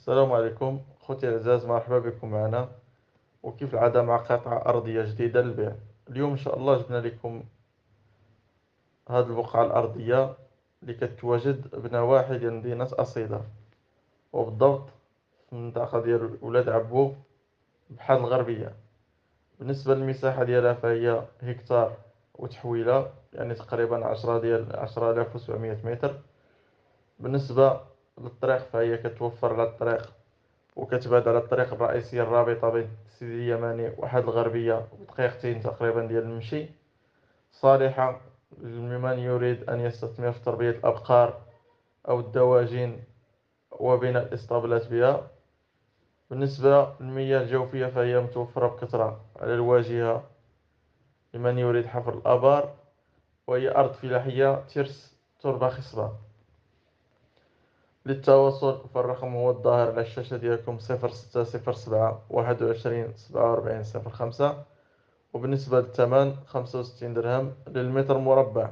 السلام عليكم خوتي الأعزاء، مرحبا بكم معنا. وكيف العادة مع قطعة أرضية جديدة للبيع. اليوم إن شاء الله جبنا لكم هذه البقعة الأرضية اللي كتواجد بنواحي ديال مدينة أصيلة، وبالضبط في المنطقة ديال ولاد عبو بحال الغربية. بالنسبة للمساحة ديالها فهي هكتار وتحويلة، يعني تقريبا 10,700 متر. بالنسبة للطريق فهي كتوفر على الطريق وكتبعد على الطريق الرئيسية الرابطة بين سيدي اليماني وحد الغربية بدقيقتين تقريبا ديال المشي. صالحة لمن يريد أن يستثمر في تربية الأبقار أو الدواجن وبناء الإسطبلات بها. بالنسبة للمياه الجوفية فهي متوفرة بكثرة على الواجهة لمن يريد حفر الآبار، وهي أرض فلاحية ترس تربة خصبة. للتواصل فالرقم هو الظاهر على الشاشة ديالكم: 0607 21 47 05. وبالنسبة للثمن 65 درهم للمتر مربع.